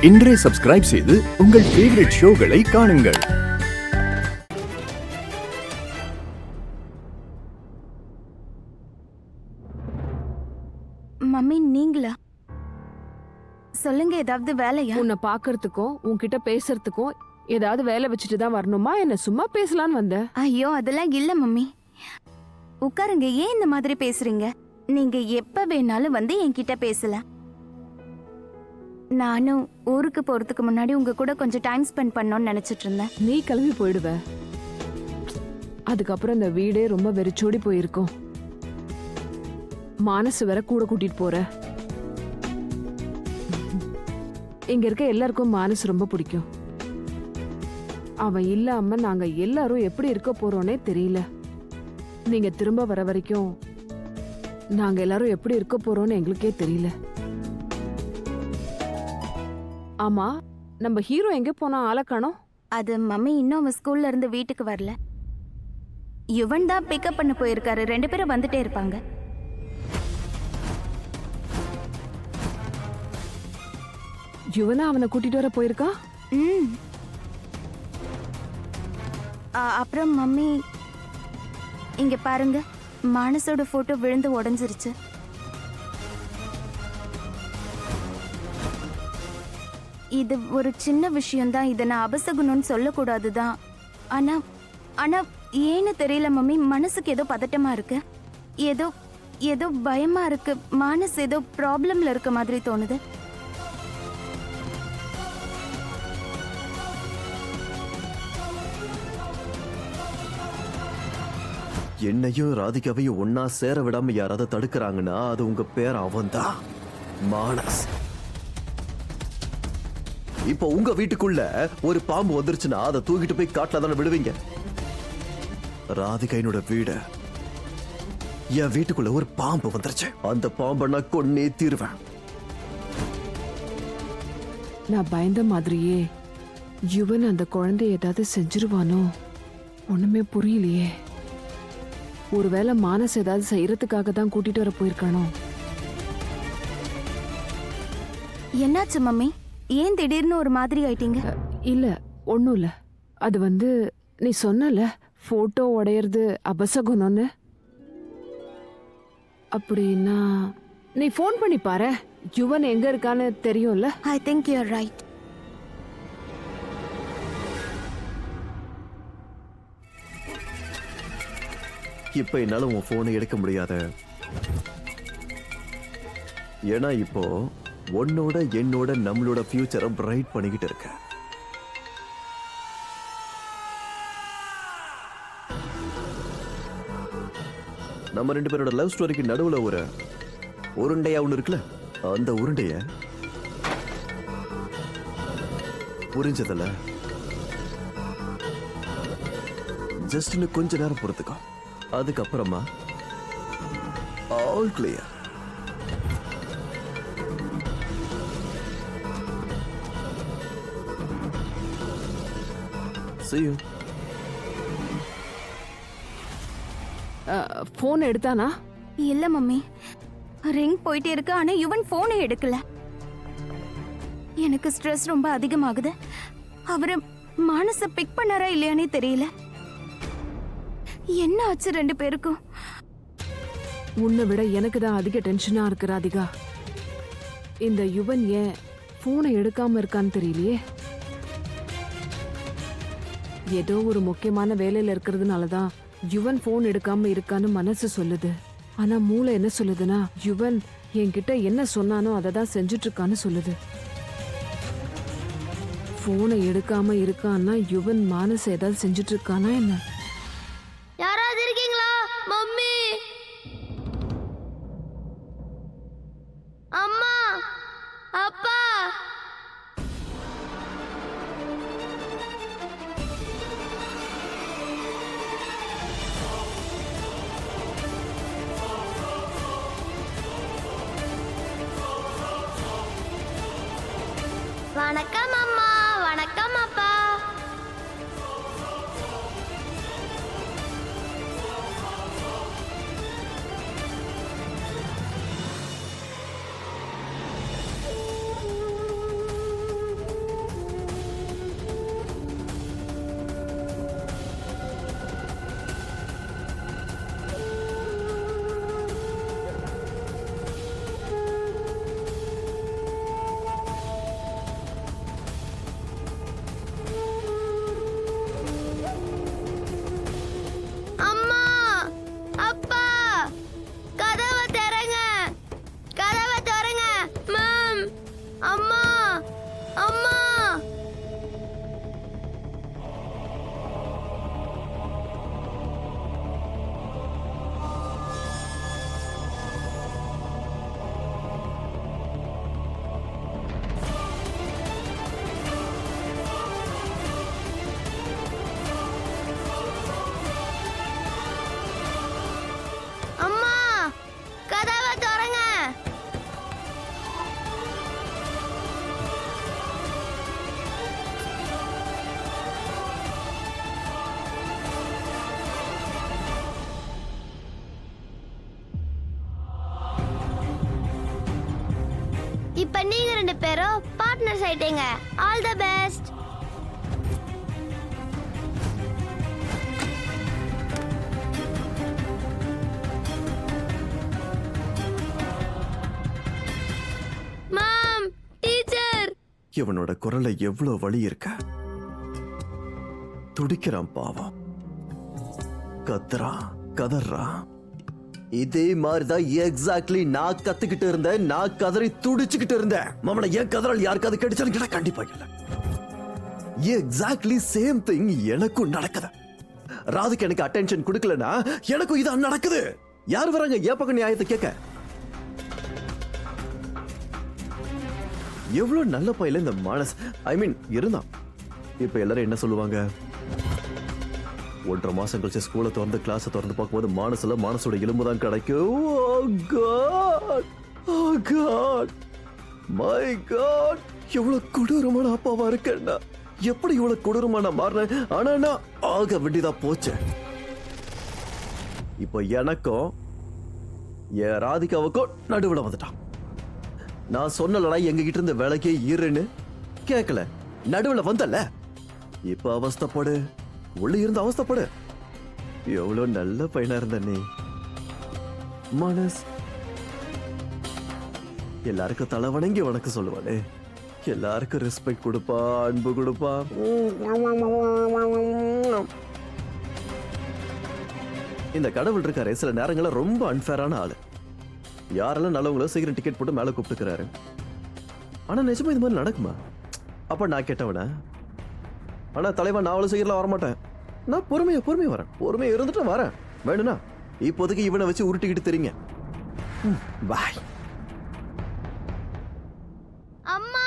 இன்றே சப்ஸ்கிரைப் செய்து உங்கள் ஃபேவரட் ஷோகளை காணுங்கள். மம்மி நீங்களா? சொல்லுங்க, ஏதாவது வேலையா? உன்னை பாக்குறதுக்கும் உன்கிட்ட பேசுறதுக்கும் ஏதாவது வேலை வச்சுட்டு தான் வரணுமா, என்ன சும்மா பேசலான்னு வந்த? ஐயோ அதெல்லாம் இல்ல மம்மி. உட்காருங்க. ஏன் இந்த மாதிரி பேசுறீங்க? நீங்க எப்ப வேணாலும் வந்து என்கிட்ட பேசலாம். நானும் ஊருக்கு போறதுக்கு முன்னாடி உங்க கூட கொஞ்சம் டைம் ஸ்பெண்ட் பண்ணணும்னு நினைச்சிட்டு இருந்தேன். நீ கிளம்பி போயிடுவ, அதுக்கப்புறம் இந்த வீடே ரொம்ப வெறிச்சோடி போயிருக்கும். மானசு வேற கூட கூட்டிட்டு போற. இங்க இருக்க எல்லாருக்கும் மானசு ரொம்ப பிடிக்கும். அவன் இல்லாம நாங்க எல்லாரும் எப்படி இருக்க போறோம்னே தெரியல. நீங்க திரும்ப வர வரைக்கும் நாங்க எல்லாரும் எப்படி இருக்க போறோம்னு எங்களுக்கே தெரியல. ஆமா, நம்ம ஹீரோ எங்க போனா ஆளை காணோம்? அது மம்மி இன்னும் அவன் ஸ்கூல்ல இருந்து வீட்டுக்கு வரல. யுவன் தான் பிக்கப் பண்ண போயிருக்காரு. 2 பேரும் வந்துட்டே இருப்பாங்க. யுவனா அவனை கூட்டிட்டு வர போயிருக்கா? ம். அப்புறம் மம்மி இங்க பாருங்க, மானசோட போட்டோ விழுந்து உடைஞ்சிருச்சு. இது ஒரு சின்ன விஷயம்தான். இதை நான் அபசகுணம்னு சொல்லக்கூடாதுதான். ஆனா ஆனா ஏன்னு தெரியல மம்மி, மனசுக்கு ஏதோ பதட்டமா இருக்கு. ஏதோ ஏதோ பயமா இருக்கு. மானஸ் ஏதோ ப்ராப்ளம்ல இருக்க மாதிரி தோணுது. என்னையும் ராதிகாவையும் ஒன்னா சேர விடாம யாராவது தடுக்கிறாங்கன்னா அது உங்க பேர் அவன்தான், மானஸ். இப்போ உங்க வீட்டுக்குள்ள ஒரு பாம்பு வந்துருச்சுன்னா அதை தூக்கிட்டு போய் காட்டுல தானே விடுவீங்க? ராதிகா என்னோட வீடு, என் வீட்டுக்குள்ள ஒரு பாம்பு வந்துருச்சு. அந்த பாம்பை நான் கொன்னே தீருவேன். நான் பயந்த மாதிரியே யுவன் அந்த குழந்தை ஏதாவது செஞ்சிருவானோ? ஒண்ணுமே புரியலையே. ஒருவேளை மானஸ் ஏதாவது செய்யறதுக்காக தான் கூட்டிட்டு வர போயிருக்கானோ? என்னாச்சு மம்மி? ஏன் திடீர்னு ஒரு மாதிரி ஆயிட்டீங்க? இல்ல, ஒண்ணும் இல்ல. அது நீ சொன்னல போட்டோ உடையறது அபசகுணம்னு. அப்படின்னா நீ போன் பண்ணி பாரு, யுவன் எங்க இருக்கான்னு தெரியும்ல. I think you are right. இப்ப என்னால உன் போனை எடுக்க முடியாத. ஏன்னா இப்போ உன்னோட என்னோட நம்மளோட ஃபியூச்சரை பிரைட் பண்ணிக்கிட்டு இருக்க. நம்ம 2 பேரோட லவ் ஸ்டோரிக்கு நடுவுல ஒரு உருண்டையா ஒண்ணு இருக்குல்ல, அந்த உருண்டைய புரிஞ்சதில்ல. ஜஸ்ட் இன்னும் கொஞ்ச நேரம் பொறுத்துக்கோ, அதுக்கப்புறமா all clear. See you. Phone எடுத்தானா? இல்ல மம்மி, ரிங் போயிட்டே இருக்கு. ஆனா யுவன் போனை எடுக்கல. எனக்கு ஸ்ட்ரெஸ் ரொம்ப அதிகமாகுது. அவரு மானச பிக் பண்ணாரா இல்லையானே தெரியல. என்ன ஆச்சு 2 பேருக்கும்? உன்னை விட எனக்கு தான் அதிக டென்ஷனா இருக்கு ராதிகா. இந்த யுவன் ஏன் போனை எடுக்காம இருக்கான்னு தெரியலையே. ஏதோ ஒரு முக்கியமான வேலையில இருக்கிறதுனாலதான் யுவன் போன் எடுக்காம இருக்கான்னு மனசு சொல்லுது. ஆனா மூளை என்ன சொல்லுதுன்னா, யுவன் என்கிட்ட என்ன சொன்னானோ அதை தான் செஞ்சுட்டு இருக்கான்னு சொல்லுது. போனை எடுக்காம இருக்கான்னா யுவன் மானச ஏதாவது செஞ்சுட்டு இருக்கானா என்ன? யாராவது இருக்கீங்களா? மம்மி, அம்மா, அப்பா. வணக்கம் அம்மா. வணக்கம் அப்பா. இப்ப நீங்க 2 பேரும் பார்ட்னர்ஸ் ஆயிட்டீங்க. All the best. Ma'am, teacher. இவனோட குரல்ல எவ்வளவு வலி இருக்க. துடிக்கிறான் பாவம், கத்துறான், கதறான். இதே மாதிரிதான் எக்ஸாக்ட்லி நான் கத்துக்கிட்டு இருந்தேன். நான் கதறி துடிச்சுக்கிட்டு இருந்தேன். மாமன ஏன் கதறல் யாருக்காவது கிடைச்சாலும் கேட்டா கண்டிப்பா இல்ல. எக்ஸாக்ட்லி சேம் திங் எனக்கும் நடக்குது. ராதுக்கு எனக்கு அட்டென்ஷன் கொடுக்கலனா எனக்கும் இதான் நடக்குது. யார் வராங்க ஏன் பக்கம் நியாயத்தை கேட்க? எவ்வளவு நல்ல பையல இந்த மானஸ், ஐ மீன் இருந்தான். இப்ப எல்லாரும் என்ன சொல்லுவாங்க? 1.5 மாசம் கழிச்சு ஸ்கூலை திறந்து கிளாஸ் திறந்து பார்க்கும்போது மானசோட எலும்பு தான் கிடைக்கும். Oh God! Oh God! My God! எவ்வளவு கொடூரமான அப்பாவா இருக்கேன்னா, எப்படி இவ்வளவு கொடூரமான மாறினேன். ஆனா நான் ஆக வேண்டியதா போச்சு. இப்போ எனக்கும் என் ராதிகாவுக்கும் நடுவுல வந்துட்டான். நான் சொன்னலடா எங்க கிட்ட இருந்த வேலைக்கே இருன்னு, கேட்கல. நடுவுல வந்தல. இப்ப அவஸ்தைப்படு, உள்ள இருந்து அவஸ்தைப்படு. எவ்வளவு நல்ல பையனா இருந்த நீ மனஸ். எல்லாருக்கும் தலை வணங்கி வணக்கம் சொல்லுவானே, எல்லாருக்கும் ரெஸ்பெக்ட் கொடுப்பா, அன்பு கொடுப்பா. இந்த கடவுள் இருக்காரு சில நேரங்கள ரொம்ப அன்ஃபேரான ஆளு. யாரெல்லாம் நல்லவங்களோ சீக்கிரம் டிக்கெட் போட்டு மேல கூப்பிட்டுக்கிறாரு. ஆனா நிஜமா இது மாதிரி நடக்குமா? அப்ப நான் கேட்டவன. ஆனா தலைவன் நான் அவ்வளவு சீக்கிரம் வரமாட்டேன். நான் பொறுமையா வரேன். பொறுமையா இருந்துட்டு வரேன். வேணும்னா இப்போதைக்கு இவனை வச்சு உருட்டிக்கிட்டு தெரியுங்க. பாய். அம்மா,